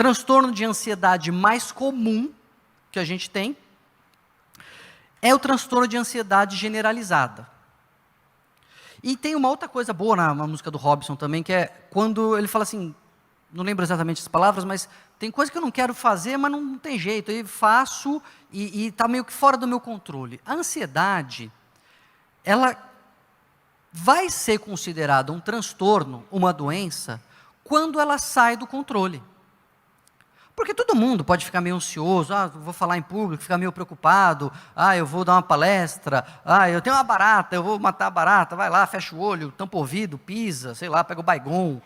transtorno de ansiedade mais comum que a gente tem é o transtorno de ansiedade generalizada. E tem uma outra coisa boa na música do Robson também, que é quando ele fala assim, não lembro exatamente as palavras, mas tem coisa que eu não quero fazer, mas não tem jeito, eu faço e está meio que fora do meu controle. A ansiedade, ela vai ser considerada um transtorno, uma doença, quando ela sai do controle. Porque todo mundo pode ficar meio ansioso, vou falar em público, ficar meio preocupado, eu vou dar uma palestra, eu tenho uma barata, eu vou matar a barata, vai lá, fecha o olho, tampa o ouvido, pisa, sei lá, pega o Baygon,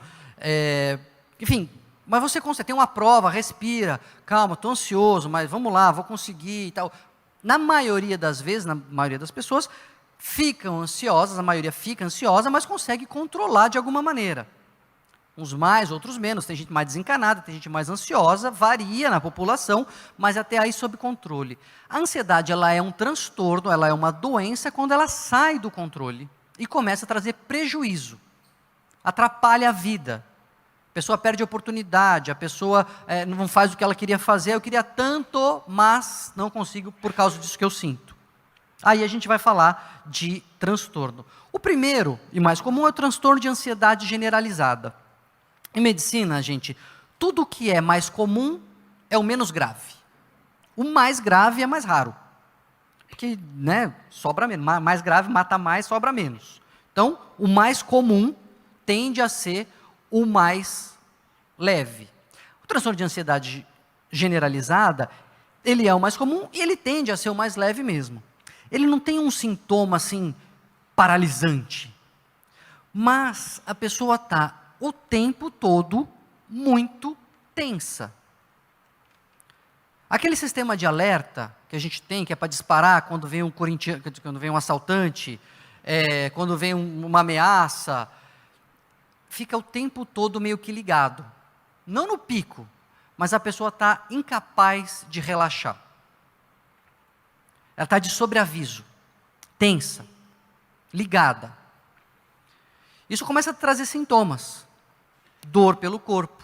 enfim, mas você consegue, tem uma prova, respira, calma, estou ansioso, mas vamos lá, vou conseguir e tal. Na maioria das vezes, na maioria das pessoas, ficam ansiosas, a maioria fica ansiosa, mas consegue controlar de alguma maneira. Uns mais, outros menos, tem gente mais desencanada, tem gente mais ansiosa, varia na população, mas até aí sob controle. A ansiedade, ela é um transtorno, ela é uma doença quando ela sai do controle e começa a trazer prejuízo, atrapalha a vida. A pessoa perde a oportunidade, a pessoa não faz o que ela queria fazer, eu queria tanto, mas não consigo por causa disso que eu sinto. Aí a gente vai falar de transtorno. O primeiro e mais comum é o transtorno de ansiedade generalizada. Em medicina, gente, tudo que é mais comum é o menos grave. O mais grave é mais raro. Porque, sobra menos. Mais grave mata mais, sobra menos. Então, o mais comum tende a ser o mais leve. O transtorno de ansiedade generalizada, ele é o mais comum e ele tende a ser o mais leve mesmo. Ele não tem um sintoma, assim, paralisante. Mas a pessoa está o tempo todo muito tensa. Aquele sistema de alerta que a gente tem, que é para disparar quando vem quando vem um assaltante, quando vem uma ameaça, fica o tempo todo meio que ligado. Não no pico, mas a pessoa está incapaz de relaxar. Ela está de sobreaviso, tensa, ligada. Isso começa a trazer sintomas. Dor pelo corpo,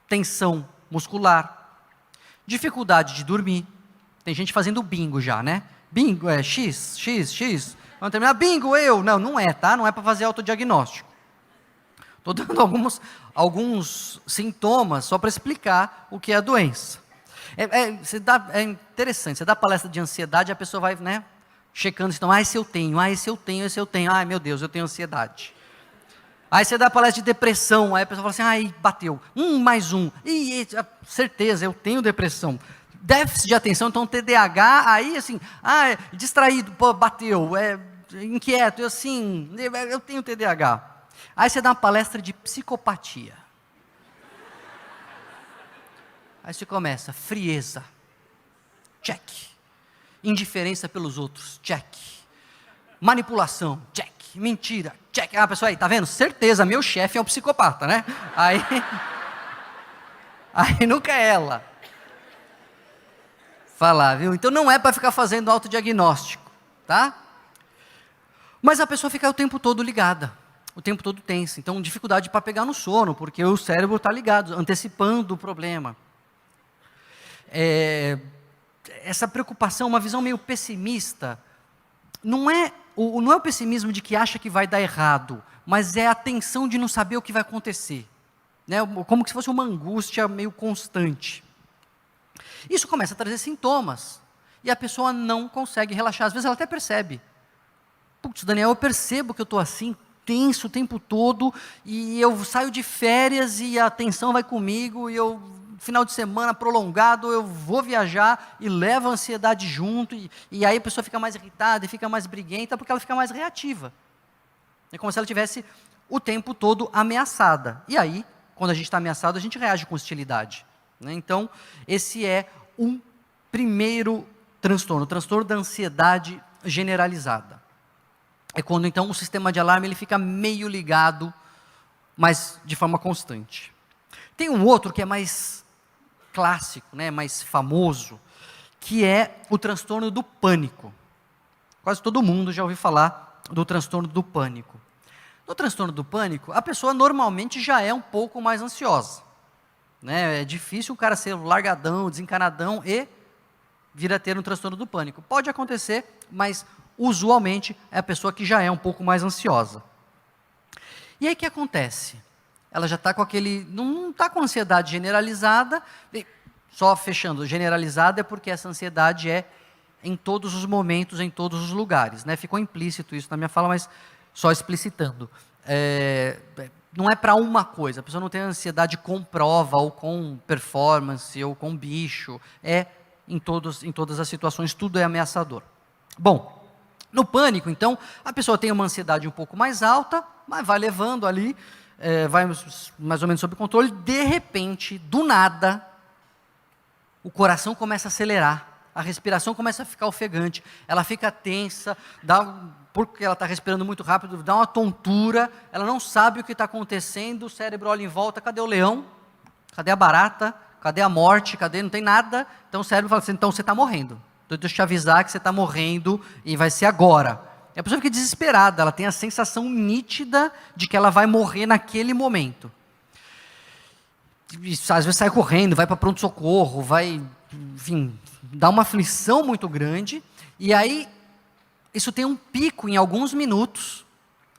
tensão muscular, dificuldade de dormir. Tem gente fazendo bingo já, né? Bingo é X. Vamos terminar, bingo eu. Não é, tá? Não é para fazer autodiagnóstico. Estou dando alguns sintomas só para explicar o que é a doença. É interessante, você dá palestra de ansiedade, a pessoa vai, checando, então, esse eu tenho, esse eu tenho, ai meu Deus, eu tenho ansiedade. Aí você dá palestra de depressão, aí a pessoa fala assim, bateu, mais um, certeza, eu tenho depressão. Déficit de atenção, então TDAH, aí assim, distraído, bateu, inquieto, eu tenho TDAH. Aí você dá uma palestra de psicopatia. Aí você começa, frieza, check. Indiferença pelos outros, check. Manipulação, check. Mentira, check. Pessoal aí, tá vendo? Certeza, meu chefe é um psicopata, né? Aí nunca é ela. Falar, viu? Então não é para ficar fazendo autodiagnóstico, tá? Mas a pessoa fica o tempo todo ligada, o tempo todo tensa. Então dificuldade para pegar no sono, porque o cérebro está ligado, antecipando o problema. Essa preocupação, uma visão meio pessimista, não é o pessimismo de que acha que vai dar errado, mas é a tensão de não saber o que vai acontecer, como se fosse uma angústia meio constante. Isso começa a trazer sintomas, e a pessoa não consegue relaxar, às vezes ela até percebe, putz, Daniel, eu percebo que eu estou assim, tenso o tempo todo, e eu saio de férias e a tensão vai comigo, e final de semana prolongado, eu vou viajar e levo a ansiedade junto, e aí a pessoa fica mais irritada e fica mais briguenta, porque ela fica mais reativa. É como se ela tivesse o tempo todo ameaçada. E aí, quando a gente está ameaçado, a gente reage com hostilidade. Então, esse é um primeiro transtorno, o transtorno da ansiedade generalizada. É quando, então, o sistema de alarme ele fica meio ligado, mas de forma constante. Tem um outro que é mais clássico, mais famoso, que é o transtorno do pânico. Quase todo mundo já ouviu falar do transtorno do pânico. No transtorno do pânico, a pessoa normalmente já é um pouco mais ansiosa. né? É difícil o cara ser largadão, desencanadão e vir a ter um transtorno do pânico. Pode acontecer, mas usualmente é a pessoa que já é um pouco mais ansiosa. E aí o que acontece? Ela já está com aquele, não está com ansiedade generalizada, só fechando, generalizada é porque essa ansiedade é em todos os momentos, em todos os lugares, né? Ficou implícito isso na minha fala, mas só explicitando. Não é para uma coisa, a pessoa não tem ansiedade com prova, ou com performance, ou com bicho, é em todas as situações, tudo é ameaçador. Bom, no pânico, então, a pessoa tem uma ansiedade um pouco mais alta, mas vai levando ali, vai mais ou menos sob controle, de repente, do nada, o coração começa a acelerar, a respiração começa a ficar ofegante, ela fica tensa, porque ela está respirando muito rápido, dá uma tontura, ela não sabe o que está acontecendo, o cérebro olha em volta, cadê o leão? Cadê a barata? Cadê a morte? Cadê? Não tem nada. Então o cérebro fala assim, então você está morrendo. Então deixa eu te avisar que você está morrendo e vai ser agora. E a pessoa fica desesperada, ela tem a sensação nítida de que ela vai morrer naquele momento. E, às vezes sai correndo, vai para pronto-socorro, vai, enfim, dá uma aflição muito grande, e aí isso tem um pico em alguns minutos,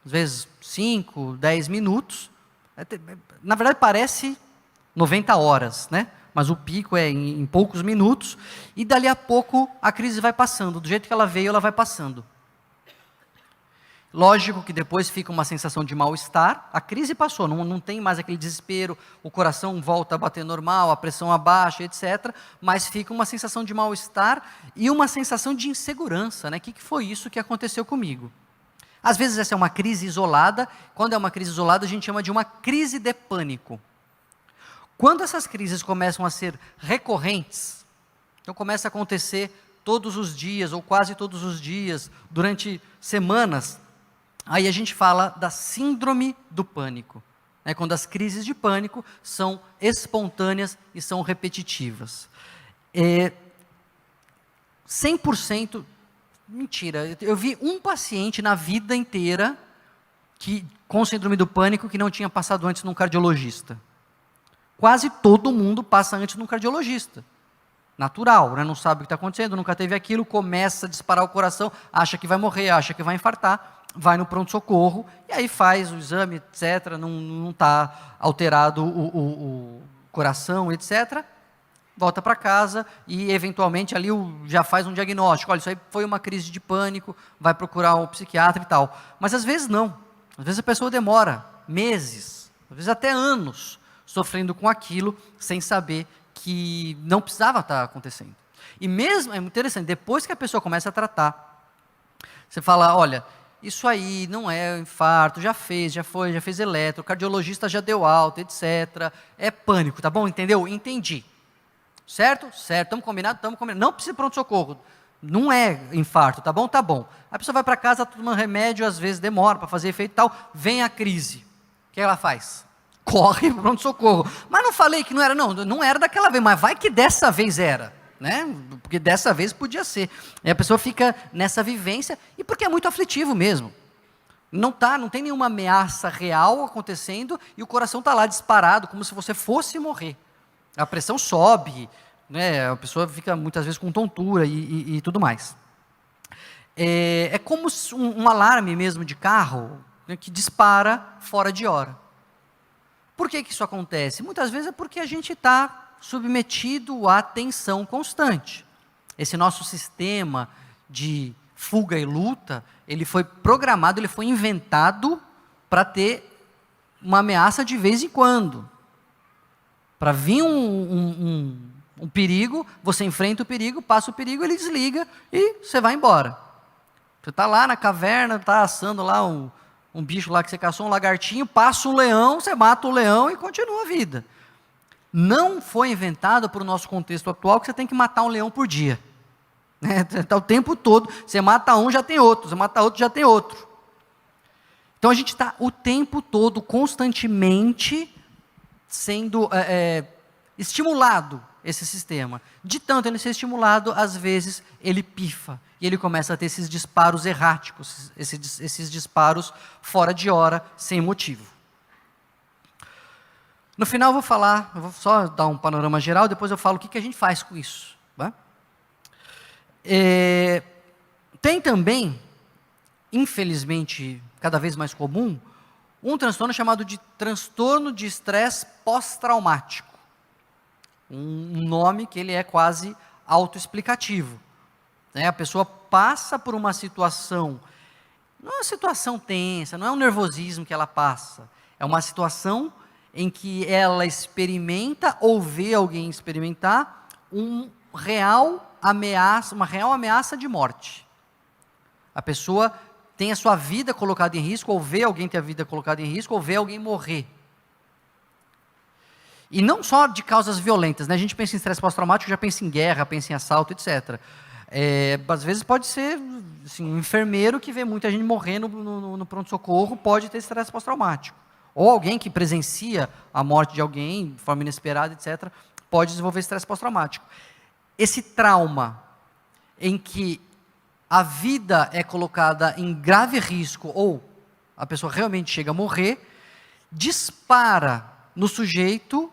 às vezes 5, 10 minutos, na verdade parece 90 horas, né? Mas o pico é em poucos minutos, e dali a pouco a crise vai passando, do jeito que ela veio, ela vai passando. Lógico que depois fica uma sensação de mal-estar, a crise passou, não tem mais aquele desespero, o coração volta a bater normal, a pressão abaixa, etc. Mas fica uma sensação de mal-estar e uma sensação de insegurança, né? O que foi isso que aconteceu comigo? Às vezes essa é uma crise isolada, quando é uma crise isolada a gente chama de uma crise de pânico. Quando essas crises começam a ser recorrentes, então começa a acontecer todos os dias, ou quase todos os dias, durante semanas, aí a gente fala da síndrome do pânico, né, quando as crises de pânico são espontâneas e são repetitivas. 100%, mentira, eu vi um paciente na vida inteira com síndrome do pânico que não tinha passado antes num cardiologista. Quase todo mundo passa antes num cardiologista. Natural, né? Não sabe o que está acontecendo, nunca teve aquilo, começa a disparar o coração, acha que vai morrer, acha que vai infartar, vai no pronto-socorro, e aí faz o exame, etc., não está alterado o coração, etc., volta para casa e, eventualmente, ali já faz um diagnóstico, olha, isso aí foi uma crise de pânico, vai procurar um psiquiatra e tal. Mas, às vezes, não. Às vezes a pessoa demora meses, às vezes até anos, sofrendo com aquilo, sem saber que não precisava estar acontecendo. E mesmo, é muito interessante, depois que a pessoa começa a tratar, você fala, olha, isso aí não é infarto, já fez eletro, o cardiologista já deu alta, etc. É pânico, tá bom? Entendeu? Entendi. Certo? Certo, estamos combinados? Estamos combinados. Não precisa de pronto-socorro. Não é infarto, tá bom? Tá bom. A pessoa vai para casa, toma remédio, às vezes demora para fazer efeito e tal, vem a crise. O que ela faz? Corre para o pronto-socorro. Mas não falei que não era, não era daquela vez, mas vai que dessa vez era, né? Porque dessa vez podia ser. E a pessoa fica nessa vivência, e porque é muito aflitivo mesmo. Não tem nenhuma ameaça real acontecendo, e o coração está lá disparado, como se você fosse morrer. A pressão sobe, né? A pessoa fica muitas vezes com tontura e tudo mais. É como um alarme mesmo de carro, né, que dispara fora de hora. Por que isso acontece? Muitas vezes é porque a gente está submetido à tensão constante. Esse nosso sistema de fuga e luta, ele foi programado, ele foi inventado para ter uma ameaça de vez em quando. Para vir um perigo, você enfrenta o perigo, passa o perigo, ele desliga e você vai embora. Você está lá na caverna, está assando lá um bicho lá que você caçou, um lagartinho, passa um leão, você mata o leão e continua a vida. Não foi inventado para o nosso contexto atual que você tem que matar um leão por dia. Está o tempo todo, você mata um, já tem outro, você mata outro, já tem outro. Então a gente está o tempo todo, constantemente, sendo estimulado, esse sistema. De tanto ele ser estimulado, às vezes ele pifa, e ele começa a ter esses disparos erráticos, esses disparos fora de hora, sem motivo. No final eu vou só dar um panorama geral, depois eu falo o que a gente faz com isso. Tá? Tem também, infelizmente, cada vez mais comum, um transtorno chamado de transtorno de estresse pós-traumático. Um nome que ele é quase autoexplicativo. A pessoa passa por uma situação, não é uma situação tensa, não é um nervosismo que ela passa, é uma situação em que ela experimenta ou vê alguém experimentar uma real ameaça de morte. A pessoa tem a sua vida colocada em risco, ou vê alguém ter a vida colocada em risco, ou vê alguém morrer. E não só de causas violentas, né? A gente pensa em estresse pós-traumático, já pensa em guerra, pensa em assalto, etc. Às vezes pode ser assim, um enfermeiro que vê muita gente morrendo no pronto-socorro, pode ter estresse pós-traumático. Ou alguém que presencia a morte de alguém, de forma inesperada, etc., pode desenvolver estresse pós-traumático. Esse trauma em que a vida é colocada em grave risco, ou a pessoa realmente chega a morrer, dispara no sujeito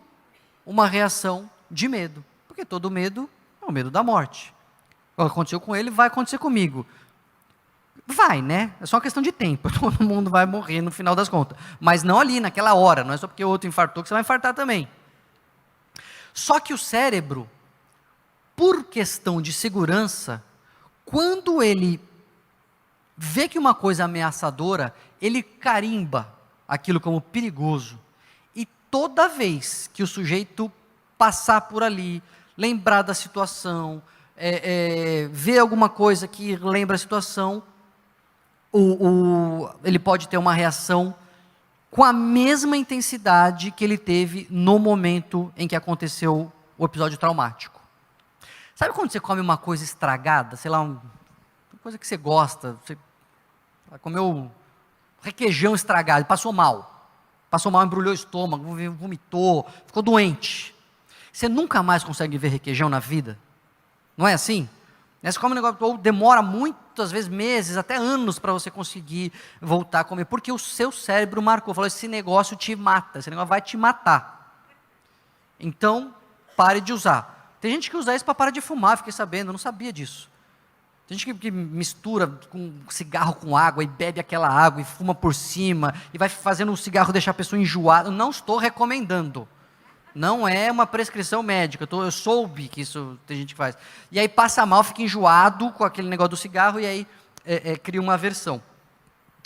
uma reação de medo, porque todo medo é o medo da morte. O que aconteceu com ele vai acontecer comigo. Vai, né? É só uma questão de tempo, todo mundo vai morrer no final das contas, mas não ali, naquela hora, não é só porque o outro infartou que você vai infartar também. Só que o cérebro, por questão de segurança, quando ele vê que uma coisa é ameaçadora, ele carimba aquilo como perigoso. E toda vez que o sujeito passar por ali, lembrar da situação, ver alguma coisa que lembra a situação, ele pode ter uma reação com a mesma intensidade que ele teve no momento em que aconteceu o episódio traumático. Sabe quando você come uma coisa estragada, sei lá, uma coisa que você gosta, você comeu requeijão estragado, passou mal, embrulhou o estômago, vomitou, ficou doente. Você nunca mais consegue ver requeijão na vida? Não é assim? Você come um negócio, ou demora muitas vezes meses, até anos para você conseguir voltar a comer, porque o seu cérebro marcou, falou, esse negócio te mata, esse negócio vai te matar. Então, pare de usar. Tem gente que usa isso para parar de fumar, fiquei sabendo, eu não sabia disso. Tem gente que mistura com cigarro com água e bebe aquela água e fuma por cima e vai fazendo o cigarro deixar a pessoa enjoada. Eu não estou recomendando. Não é uma prescrição médica. Eu soube que isso tem gente que faz. E aí passa mal, fica enjoado com aquele negócio do cigarro e aí cria uma aversão.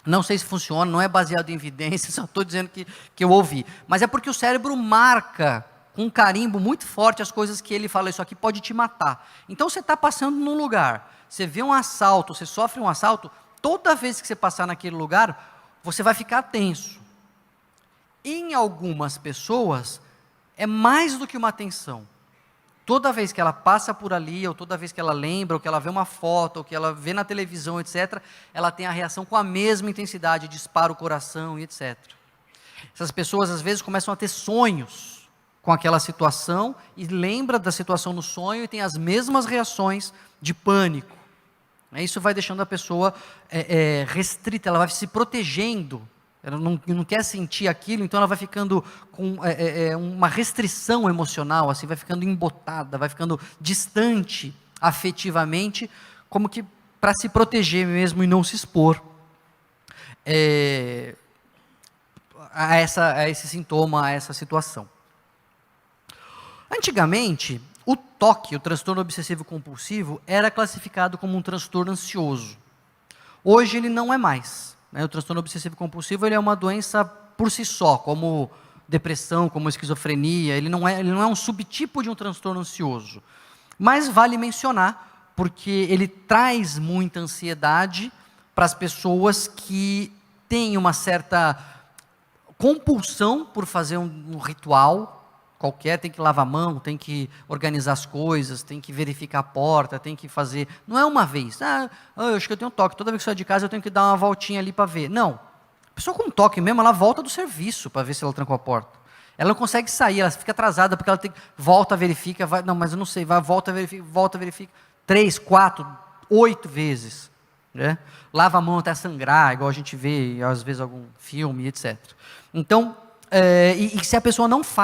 Não sei se funciona, não é baseado em evidência, só estou dizendo que eu ouvi. Mas é porque o cérebro marca com um carimbo muito forte as coisas que ele fala, isso aqui pode te matar. Então você está passando num lugar, você vê um assalto, você sofre um assalto, toda vez que você passar naquele lugar, você vai ficar tenso. Em algumas pessoas, é mais do que uma tensão. Toda vez que ela passa por ali, ou toda vez que ela lembra, ou que ela vê uma foto, ou que ela vê na televisão, etc., ela tem a reação com a mesma intensidade, dispara o coração e etc. Essas pessoas, às vezes, começam a ter sonhos com aquela situação, e lembra da situação no sonho, e tem as mesmas reações de pânico. Isso vai deixando a pessoa restrita, ela vai se protegendo, ela não quer sentir aquilo, então ela vai ficando com uma restrição emocional, assim, vai ficando embotada, vai ficando distante afetivamente, como que para se proteger mesmo e não se expor a esse sintoma, a essa situação. Antigamente, o TOC, o transtorno obsessivo compulsivo, era classificado como um transtorno ansioso. Hoje ele não é mais. O transtorno obsessivo compulsivo ele é uma doença por si só, como depressão, como esquizofrenia, ele não é um subtipo de um transtorno ansioso. Mas vale mencionar, porque ele traz muita ansiedade para as pessoas que têm uma certa compulsão por fazer um ritual qualquer, tem que lavar a mão, tem que organizar as coisas, tem que verificar a porta, tem que fazer, não é uma vez, eu acho que eu tenho um toque, toda vez que eu saio de casa eu tenho que dar uma voltinha ali para ver, não, a pessoa com toque mesmo, ela volta do serviço para ver se ela trancou a porta, ela não consegue sair, ela fica atrasada, porque ela volta, verifica, vai, não, mas eu não sei, volta, verifica, 3, 4, 8 vezes, né? Lava a mão até sangrar, igual a gente vê, às vezes, algum filme, etc. Então, e se a pessoa não faz,